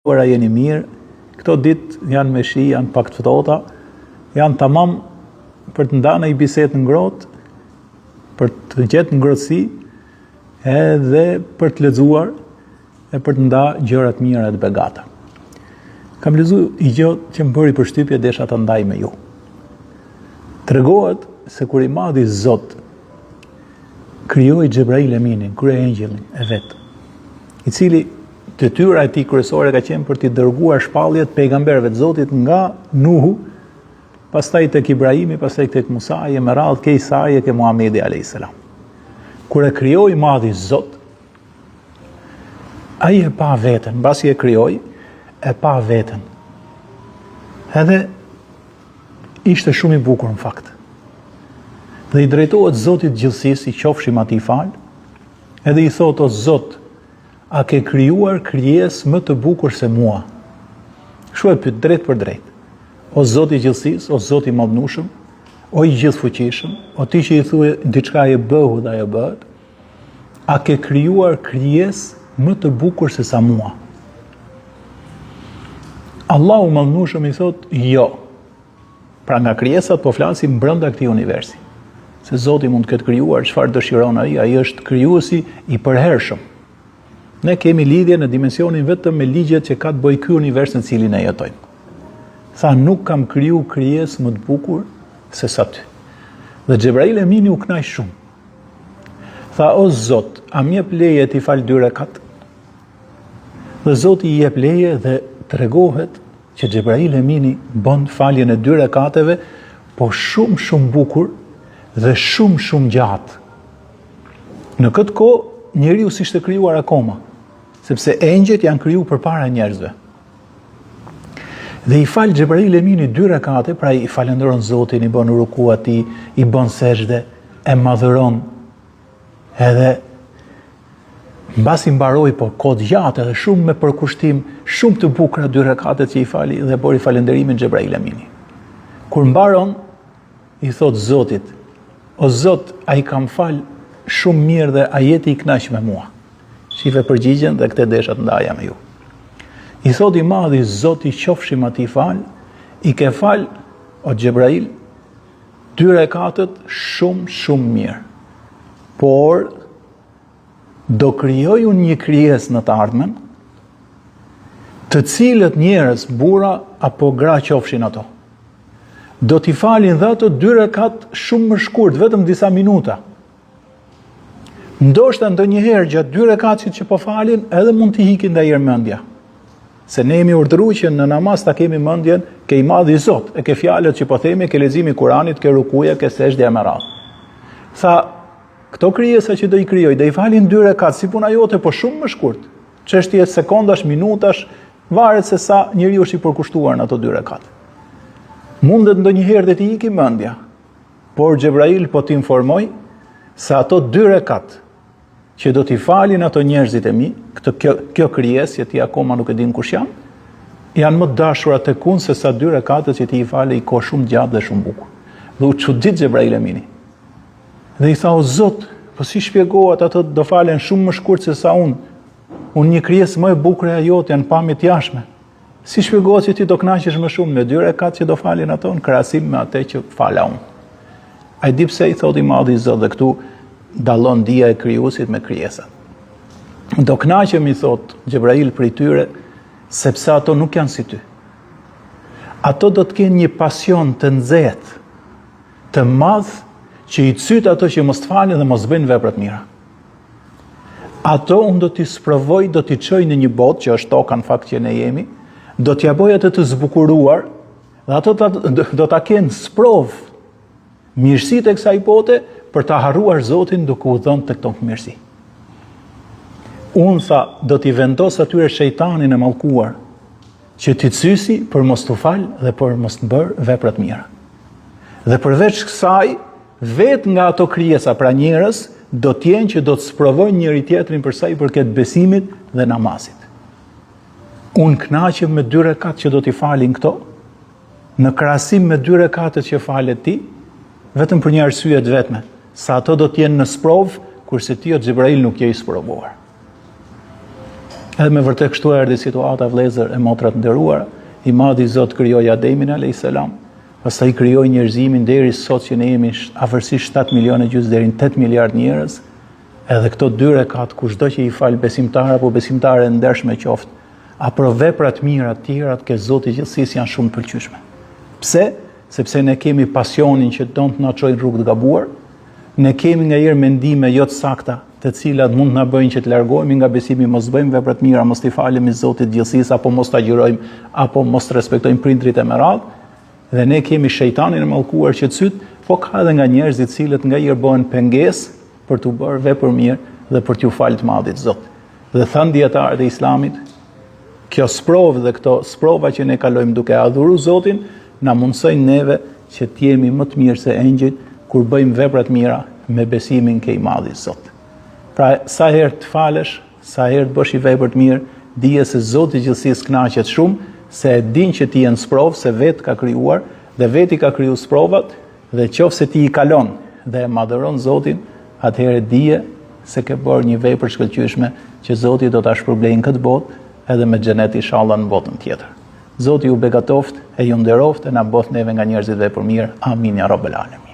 ora jeni mirë, këto ditë janë me shi, janë pak të ftohta, janë tamam për të ndarë një bisedë ngrohtë, për të gjetë ngrohtësi, edhe për të lexuar e për të ndarë gjëra të mira të begata. Kam lexuar një gjë që më bëri përshtypje, desha ta ndaj me ju. Tregohet se kur i madhi Zot krijoi Xhebrail Eminin, kryeëngjëllin e vet, i cili detyra e tij kryesore ka qenë për t'i dërguar shpalljet pejgamberëve të Zotit nga Nuhu, pastaj tek Ibrahimi, pastaj tek Musa, e me radhë ke Isa, ke Muhamedi alayhis salam. Kur e krijoi madhi Zot, ai e pa veten, mbasi e krijoi, e pa veten. Edhe ishte shumë i bukur në fakt. Dhe i drejtohet Zotit gjithësisë, i qofshim atij fal, edhe i thot: o Zot, a ke krijuar krijesë më të bukur se mua? Kështu e pyet drejt për drejt. O Zoti i gjithësisë, o Zoti i madhnueshëm, o i gjithfuqishëm, o ti që i thue diçka e bëhu dhe ajo bëhet, a ke krijuar krijesë më të bukur se sa mua? Allahu i madhnueshëm i thot: jo. Pra nga krijesat po flasim brenda këtij universi. Se Zoti mund të ketë krijuar çfarë dëshiron ai është krijuesi i përhershëm. Ne kemi lidhje në dimensionin vetëm me ligjet që ka të bëjë ky univers në cilin ne jetojmë. Tha, nuk kam kriju krijesë më të bukur se sa ty. Dhe Xhebrail Emini u kënaq shumë. Tha, o Zot, a më jep leje ti fal 2 rekat? Dhe Zoti i jep leje dhe tregohet që Xhebrail Emini bën faljen e 2 rekateve, po shumë bukur dhe shumë gjatë. Në këtë kohë njeriu s'ishte krijuar akoma, sepse engjëjt janë krijuar përpara njerëzve. Dhe i fal Xhebrail Emini 2 rekate, pra i falenderon Zotin, i bën ruku atij, i bën sejdë, e madhëron. Edhe mbasi mbaroi po kohë gjatë edhe shumë me përkushtim, shumë të bukura 2 rekatet që i fali dhe bëri falenderimin Xhebrail Emini. Kur mbaron, i thot Zotit: o Zot, ai kam fal shumë mirë dhe a jeti i kënaq me mua? Shife përgjigjen dhe këtë desha të ndaja me ju. I thot i madhi Zoti, qofshim atij fal, i ke fal, o Xhebrail, 2 rekatet shumë mirë. Por do krijoj unë një krijesë në të ardhmen, të cilët njerëz, burra apo gra qofshin ato, do t'i falin dhe ato 2 rekat shumë më shkurt, vetëm disa minuta. Ndoshta ndonjëherë gjatë 2 rekatësit që po falin, edhe mund t'i hikin nga mendja. Se ne jemi urdhëruar që në namaz ta kemi mendjen ke i madhi Zot, e ke fjalët që po themi, ke leximi i Kuranit, ke rukuja, ke sejdja me radhë. Tha, këto krijesa që do i krijoj, do i falin 2 rekat, si puna jote, po shumë më shkurt. Çështje sekondash, minutash, varet se sa njeriu është i përkushtuar në ato 2 rekat. Mundet ndonjëherë dhe t'i iki mendja, por Xhebrail po t'informoj se ato 2 rekat që do t'i falin ato njerëzit e mi, kjo krijesë që ti akoma nuk e din kush janë më dashura tek unë se sa 2 rekatet që ti i fale i kohë shumë gjatë dhe shumë bukur. Dhe u çudit Xhebrail Emini. Dhe i tha, o Zot, po si shpjegohet ato do falen shumë më shkurt se sa unë? Unë një krijesë më e bukur e jote, janë pamje të jashtme. Si shpjegohet që ti do kënaqesh më shumë me 2 rekat që do falin ato në krahasim me atë që fala unë? Ai di pse i thot i madhi Zot, dhe këtu dallon dia e krijuesit me krijesat. Do kënaqemi, thot Xhebrail, prej tyre, sepse ato nuk janë si ty. Ato do të kenë një pasion të nxehtë, të madh, që i cyt ato që mos të falin dhe mos bëjnë vepra të mira. Ato unë do t'i sprovoj, do t'i çoj në një botë që është toka në fakt që ne jemi, do t'ja bëj atë të zbukuruar, dhe ato do ta kenë sprov mirësitë e kësaj bote për ta harruar Zotin duke u dhënë të këto mirësi. Unë, tha, do t'i vendos atyre shejtanin e mallkuar që t'i cysi për mos t'u fal dhe për mos të bërë vepra të mira. Dhe përveç kësaj, vetë nga ato krijesa, pra njerëz, do t'jenë që do të sprovojnë njëri tjetrin për sa i përket besimit dhe namazit. Unë kënaqem me 2 rekat që do t'i falin këto, në krahasim me 2 rekatet që falet ti, vetëm për një arsye të vetme, sa ato do t'jenë në sprov, kurse ti o Xhebrail nuk je i sprovuar. Edhe me vërtet kështu erdhi situata, vëllezër e motra të nderuara, i madhi Zot krijoi Ademin alayhis salam, pastaj krijoi njerëzimin deri sot që ne jemi afërsisht 7 milionë gjys deri në 8 miliard njerëz. Edhe këto 2 rekat, kushdo që i fal besimtar apo besimtare e ndershme qoftë, apo veprat mira të tjera ke Zoti i gjithësisë janë shumë të pëlqyeshme. Pse? Sepse ne kemi pasionin që don të na çojnë rrugë të gabuar, ne kemi ngaherë mendime jo të sakta, të cilat mund na bëjnë që të largohemi nga besimi, mos bëjmë vepra të mira, mos t'i falemi Zotit të gjithësisë, apo mos ta agjërojmë, apo mos të respektojmë prindrit e me radhë. Dhe ne kemi shejtanin e mallkuar që cyt, po ka edhe nga njerëzit të cilët ngaherë bëhen pengesë për t'u bërë vepër mirë dhe për t'u falë të madhit Zot. Dhe thënë dietarët e Islamit, kjo sprovë dhe këto sprova që ne kalojmë duke adhuruar Zotin, na mundsojnë neve që t'jemi më të mirë se engjëjt kur bëjmë vepra të mira me besimin ke i madhi Zot. Pra, sa herë të falesh, sa herë të bësh i vepër të mirë, dije se Zoti i gjithësisë kënaqet shumë, se e din që ti je në sprovë, se vetë ka krijuar dhe vetë i ka krijuar sprovat, dhe qofse ti i kalon dhe e madhëron Zotin, atëherë dije se ke bërë një vepër shkëlqyeshme që Zoti do ta shpërblejë në këtë botë edhe me xhenet inshallah në botën tjetër. Zoti ju begatoft e ju nderoft e na bëft neve nga njerëzit vepër mirë. Amin ya rabbel alamin.